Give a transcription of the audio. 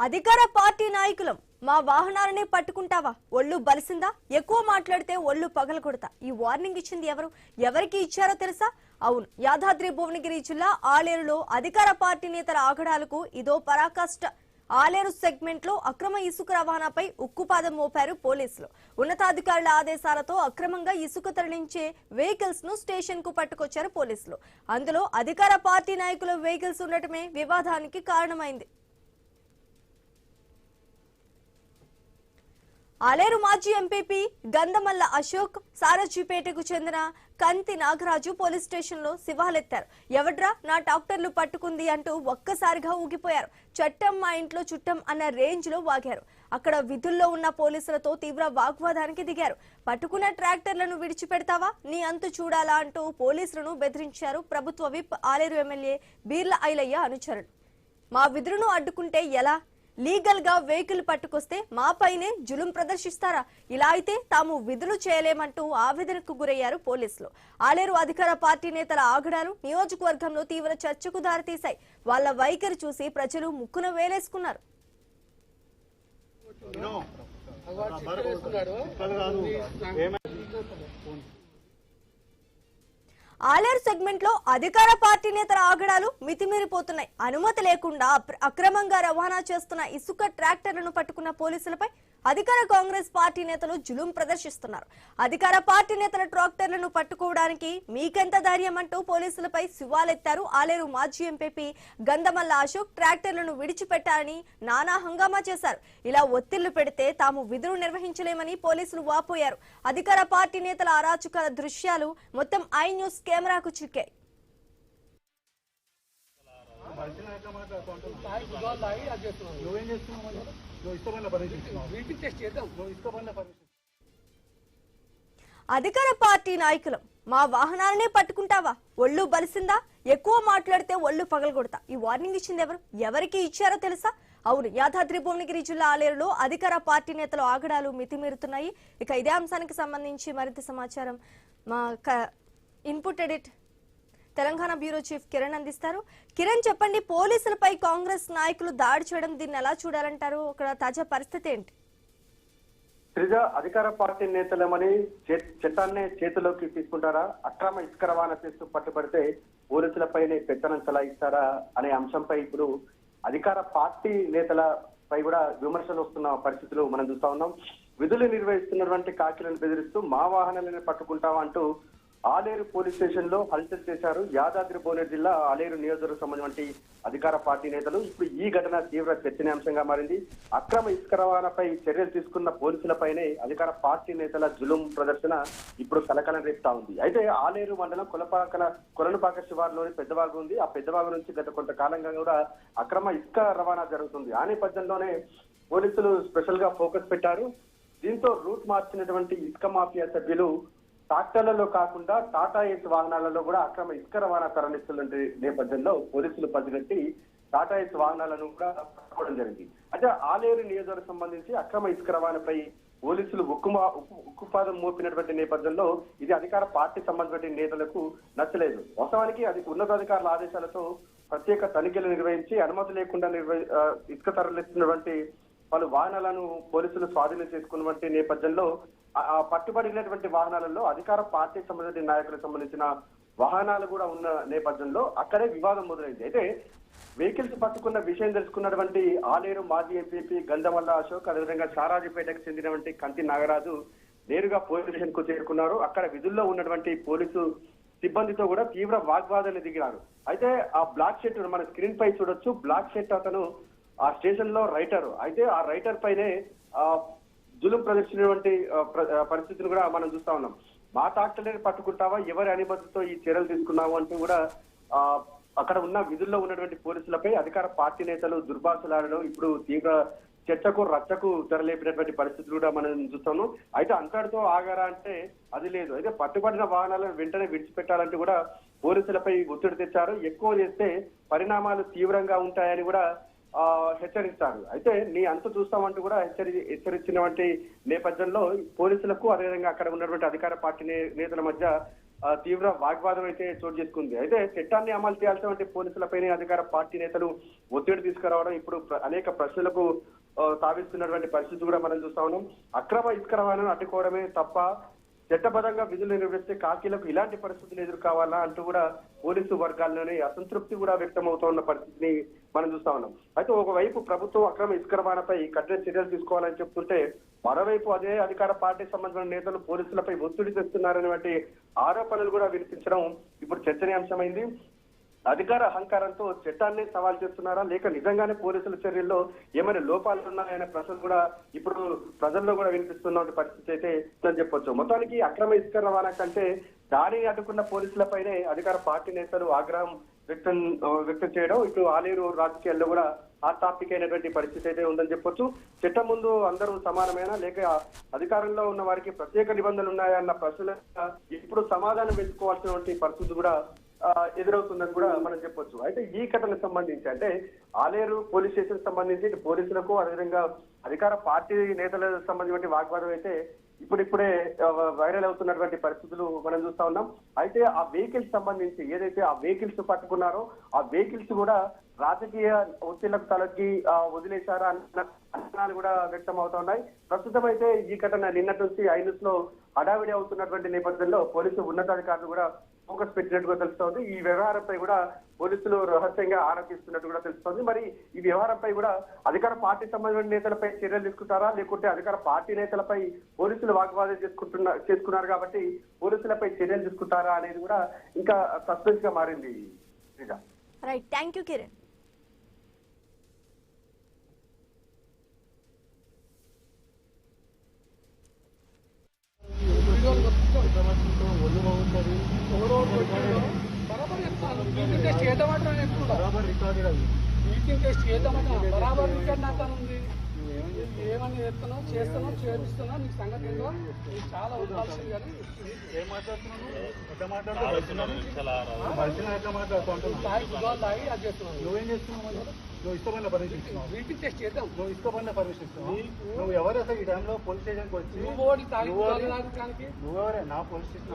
అధికార పార్టీ నాయకులం మా వాహనాలనే పట్టుకుంటావా ఒళ్ళు బలిసిందా ఎక్కువ మాట్లాడితే ఒళ్ళు పగలగొడతా ఈ వార్నింగ్ ఇచ్చింది ఎవరికి ఇచ్చారో తెలుసా అవును యాదాద్రి భువనగిరి జిల్లా ఆలేరులో అధికార పార్టీ నేతల ఆగడాలకు ఇదో పరాకాష్ట ఆలేరు సెగ్మెంట్ లో అక్రమ ఇసుక రవాణాపై ఉక్కుపాదం మోపారు పోలీసులు ఉన్నతాధికారుల ఆదేశాలతో అక్రమంగా ఇసుక తరలించే వెహికల్స్ ను స్టేషన్ కు పట్టుకొచ్చారు పోలీసులు అందులో అధికార పార్టీ నాయకుల వెహికల్స్ ఉండటమే వివాదానికి కారణమైంది ఆలేరు మాజీ ఎంపీపీ గంధమల్ల అశోక్ సారజీపేటకు చెందిన కంతి నాగరాజు పోలీస్ స్టేషన్ లో శివాలెత్తారు ఎవడ్రా నా డాక్టర్లు పట్టుకుంది అంటూ ఒక్కసారిగా ఊగిపోయారు చట్టం మా ఇంట్లో చుట్టం అన్న రేంజ్ లో వాగారు అక్కడ విధుల్లో ఉన్న పోలీసులతో తీవ్ర వాగ్వాదానికి దిగారు పట్టుకున్న ట్రాక్టర్లను విడిచిపెడతావా నీ అంతు చూడాలా అంటూ పోలీసులను బెదిరించారు ప్రభుత్వ విప్ ఆలేరు ఎమ్మెల్యే బీర్ల ఐలయ్య అనుచరులు మా విధులను అడ్డుకుంటే ఎలా లీగల్ గా వెహికల్ పట్టుకొస్తే మాపైనే జులుం ప్రదర్శిస్తారా ఇలా అయితే తాము విధులు చేయలేమంటూ ఆవేదనకు గురయ్యారు పోలీసులు ఆలేరు అధికార పార్టీ నేతల ఆగడాలు నియోజకవర్గంలో తీవ్ర చర్చకు దారితీశాయి వాళ్ళ వైఖరి చూసి ప్రజలు ముక్కున వేలేసుకున్నారు ఆలేరు సెగ్మెంట్ లో అధికార పార్టీ నేతల ఆగడాలు మితిమీరిపోతున్నాయి అనుమతి లేకుండా అక్రమంగా రవాణా చేస్తున్న ఇసుక ట్రాక్టర్లను పట్టుకున్న పోలీసులపై అధికార కాంగ్రెస్ పార్టీ నేతలు జులుం ప్రదర్శిస్తున్నారు అధికార పార్టీ నేతల ట్రాక్టర్లను పట్టుకోవడానికి మీకెంత ధైర్యం అంటూ పోలీసులపై శివాలెత్తారు ఆలేరు మాజీ ఎంపీ గంధమల్ల అశోక్ ట్రాక్టర్లను విడిచిపెట్టారని నానా హంగామా చేశారు ఇలా ఒత్తిళ్లు పెడితే తాము విధులు నిర్వహించలేమని పోలీసులు వాపోయారు అధికార పార్టీ నేతల అరాచకాల దృశ్యాలు మొత్తం ఐ న్యూస్ కెమెరాకు చిక్కాయి అధికార పార్టీ నాయకులం మా వాహనాలనే పట్టుకుంటావా ఒళ్ళు బలిసిందా ఎక్కువ మాట్లాడితే ఒళ్ళు పగలగొడతా ఈ వార్నింగ్ ఇచ్చింది ఎవరికి ఇచ్చారో తెలుసా అవును యాదాద్రి భువనగిరి జిల్లా ఆలేరులో అధికార పార్టీ నేతలు ఆగడాలు మితిమీరుతున్నాయి ఇక ఇదే అంశానికి సంబంధించి మరింత సమాచారం మా input edit Telangana bureau chief Kiran అందిస్తారు కిరణ్ చెప్పండి పోలీసులపై కాంగ్రెస్ నాయకులు దాడి చేయడం దీన్ని ఎలా చూడాలంటారు అక్కడ తాజా పరిస్థితి ఏంటి శ్రీజ అధికార పార్టీ నేతలమని చట్టాన్నే చేతిలోకి తీసుకుంటారా అక్రమ ఇసుక రవాణా చేస్తూ పట్టుబడితే పోలీసులపైనే పెత్తనం చలాయిస్తారా అనే అంశంపై ఇప్పుడు అధికార పార్టీ నేతలపై కూడా విమర్శలు వస్తున్న పరిస్థితులు మనం చూస్తా ఉన్నాం విధులు నిర్వహిస్తున్నటువంటి కాకిలను బెదిరిస్తూ మా వాహనాలను పట్టుకుంటాం అంటూ ఆలేరు పోలీస్ స్టేషన్ లో హల్చల్ చేశారు యాదాద్రి భువనగిరి జిల్లా ఆలేరు నియోజకవర్గం సంబంధించిన అధికార పార్టీ నేతలు ఇప్పుడు ఈ ఘటన తీవ్ర చర్చనీయాంశంగా మారింది అక్రమ ఇసుక రవాణాపై చర్యలు తీసుకున్న పోలీసులపైనే అధికార పార్టీ నేతల జులుం ప్రదర్శన ఇప్పుడు కలకలం రేపుతా ఉంది అయితే ఆలేరు మండలం కొలనుపాక శివారులోని పెద్దవాగు ఉంది ఆ పెద్దవాగు నుంచి గత కొంతకాలంగా కూడా అక్రమ ఇసుక రవాణా జరుగుతుంది ఆ నేపథ్యంలోనే పోలీసులు స్పెషల్ గా ఫోకస్ పెట్టారు దీంతో రూట్ మార్చినటువంటి ఇసుక మాఫియా సభ్యులు ట్రాక్టర్లలో కాకుండా టాటా ఏస్ వాహనాలలో కూడా అక్రమ ఇసుక రవాణా తరలిస్తున్న నేపథ్యంలో పోలీసులు పసిగట్టి టాటా ఏస్ వాహనాలను కూడా పట్టుకోవడం జరిగింది అంటే ఆలేరు నియోజకవర్గం సంబంధించి అక్రమ ఇసుక రవాణాపై పోలీసులు ఉక్కుపాదం మోపినటువంటి నేపథ్యంలో ఇది అధికార పార్టీ సంబంధించిన నేతలకు నచ్చలేదు వాస్తవానికి అది ఉన్నతాధికారుల ఆదేశాలతో ప్రత్యేక తనిఖీలు నిర్వహించి అనుమతి లేకుండా ఇసుక తరలిస్తున్నటువంటి పలు వాహనాలను పోలీసులు స్వాధీనం చేసుకున్నటువంటి నేపథ్యంలో పట్టుబడినటువంటి వాహనాలలో అధికార పార్టీ సంబంధించిన నాయకులకు సంబంధించిన వాహనాలు కూడా ఉన్న నేపథ్యంలో అక్కడే వివాదం మొదలైంది అయితే వెహికల్స్ పట్టుకున్న విషయం తెలుసుకున్నటువంటి ఆలేరు మాజీ ఎంపీ గంధమల్ల అశోక్ అదేవిధంగా సారాజీపేటకు చెందినటువంటి కంతి నాగరాజు నేరుగా పోలీస్ స్టేషన్ కు చేరుకున్నారు అక్కడ విధుల్లో ఉన్నటువంటి పోలీసు సిబ్బందితో కూడా తీవ్ర వాగ్వాదాలు దిగినారు అయితే ఆ బ్లాక్ షర్ట్ మన స్క్రీన్ పై చూడొచ్చు బ్లాక్ షర్ట్ అతను ఆ స్టేషన్ లో రైటర్ అయితే ఆ రైటర్ పైనే జులుం ప్రదర్శించినటువంటి పరిస్థితిని కూడా మనం చూస్తా ఉన్నాం మా ట్రాక్టర్లను పట్టుకుంటావా ఎవరి అనుమతితో ఈ చర్యలు తీసుకున్నావు అంటూ కూడా అక్కడ ఉన్న విధుల్లో ఉన్నటువంటి పోలీసులపై అధికార పార్టీ నేతలు దుర్భాషలాడడం ఇప్పుడు తీవ్ర చర్చకు రచ్చకు తెరలేపినటువంటి పరిస్థితులు కూడా మనం చూస్తాము అయితే అంతటితో ఆగారా అంటే అది లేదు అయితే పట్టుబడిన వాహనాలను వెంటనే విడిచిపెట్టాలంటూ కూడా పోలీసులపై ఒత్తిడి తెచ్చారు ఎక్కువ చేస్తే పరిణామాలు తీవ్రంగా ఉంటాయని కూడా హెచ్చరిస్తారు అయితే నీ అంత చూస్తామంటూ కూడా హెచ్చరించినటువంటి నేపథ్యంలో పోలీసులకు అదేవిధంగా అక్కడ ఉన్నటువంటి అధికార పార్టీ నేతల మధ్య తీవ్ర వాగ్వాదం అయితే చోటు చేసుకుంది. అయితే చట్టాన్ని అమలు చేయాల్సినటువంటి పోలీసులపైనే అధికార పార్టీ నేతలు ఒత్తిడి తీసుకురావడం ఇప్పుడు అనేక ప్రశ్నలకు తావిస్తున్నటువంటి పరిస్థితి కూడా మనం చూస్తా ఉన్నాం. అక్రమ ఇసుక రవాణాను అడ్డుకోవడమే తప్ప చట్టబద్ధంగా విధులు నిర్వహిస్తే కాకీలకు ఇలాంటి పరిస్థితులు ఎదుర్కోవాలా అంటూ కూడా పోలీసు వర్గాల్లోనే అసంతృప్తి కూడా వ్యక్తమవుతున్న పరిస్థితిని మనం చూస్తా ఉన్నాం. అయితే ఒకవైపు ప్రభుత్వం అక్రమ ఇసుక రవాణాపై కఠిన చర్యలు తీసుకోవాలని చెప్తుంటే, మరోవైపు అదే అధికార పార్టీకి సంబంధించిన నేతలు పోలీసులపై ఒత్తిడి తెస్తున్నారనేటువంటి ఆరోపణలు కూడా వినిపించడం ఇప్పుడు చర్చనీయాంశమైంది. అధికార అహంకారంతో చట్టాన్ని సవాల్ చేస్తున్నారా, లేక నిజంగానే పోలీసుల చర్యల్లో ఏమైనా లోపాలు ఉన్నాయనే ప్రశ్నలు కూడా ఇప్పుడు ప్రజల్లో కూడా వినిపిస్తున్న పరిస్థితి అయితే ఉందని చెప్పొచ్చు. మొత్తానికి అక్రమ ఇసుక రవాణా కంటే దాడిని అడ్డుకున్న పోలీసులపైనే అధికార పార్టీ నేతలు ఆగ్రహం వ్యక్తం చేయడం ఇటు ఆలేరు రాజకీయాల్లో కూడా ఆ టాపిక్ అయినటువంటి పరిస్థితి అయితే ఉందని చెప్పొచ్చు. చట్టం ముందు అందరూ సమానమైన, లేక అధికారంలో ఉన్న వారికి ప్రత్యేక నిబంధనలు ఉన్నాయన్న ప్రశ్నలు ఇప్పుడు సమాధానం వెతుక్కోవాల్సినటువంటి పరిస్థితి కూడా ఎదురవుతుందని కూడా మనం చెప్పొచ్చు. అయితే ఈ ఘటనకు సంబంధించి అంటే ఆలేరు పోలీస్ స్టేషన్ సంబంధించి పోలీసులకు అదేవిధంగా అధికార పార్టీ నేతలకు సంబంధించిన వాగ్వాదం అయితే ఇప్పుడిప్పుడే వైరల్ అవుతున్నటువంటి పరిస్థితులు మనం చూస్తా ఉన్నాం. అయితే ఆ వెహికల్స్ సంబంధించి ఏదైతే ఆ వెహికల్స్ పట్టుకున్నారో ఆ వెహికల్స్ కూడా రాజకీయ ఒత్తిళ్లకు తలకి వదిలేశారా అన్న అంచనాలు కూడా వ్యక్తం అవుతా ఉన్నాయి. ప్రస్తుతం అయితే ఈ ఘటన నిన్నటి నుంచి ఐనూస్ లో హడావిడి అవుతున్నటువంటి నేపథ్యంలో పోలీసు ఉన్నతాధికారులు కూడా ఫోకస్ పెట్టినట్టుగా తెలుస్తోంది. ఈ వ్యవహారంపై కూడా పోలీసులు రహస్యంగా ఆరోపిస్తున్నట్టు కూడా తెలుస్తోంది. మరి ఈ వ్యవహారంపై కూడా అధికార పార్టీ సంబంధించిన నేతలపై చర్యలు తీసుకుంటారా, లేకుంటే అధికార పార్టీ నేతలపై పోలీసులు వాగ్వాదం చేసుకున్నారు కాబట్టి పోలీసులపై చర్యలు తీసుకుంటారా అనేది కూడా ఇంకా సస్పెన్స్ గా మారింది. Right, thank you Kiran. ఏమని చెప్తున్నావు, చేస్తున్నావు, చేపిస్తున్నావు, నీకు సంగతి ఏందో నీకు చాలా ఉండాల్సింది. కానీ ఏం మాట్లాడుతున్నావు, తాగి అది చేస్తున్నావు. నువ్వేం చేస్తున్నావు? నువ్వు ఇష్టమైన పర్మిషన్ ఇస్తున్నావు. వీటికి టెస్ట్ చేద్దాం. నువ్వు ఇష్టమైన పర్మిషన్ ఇస్తున్నావు. నువ్వు ఎవరు అసలు ఈ టైంలో పోలీస్ స్టేషన్కి వచ్చి నువ్వెవరే? నా పోలీస్ స్టేషన్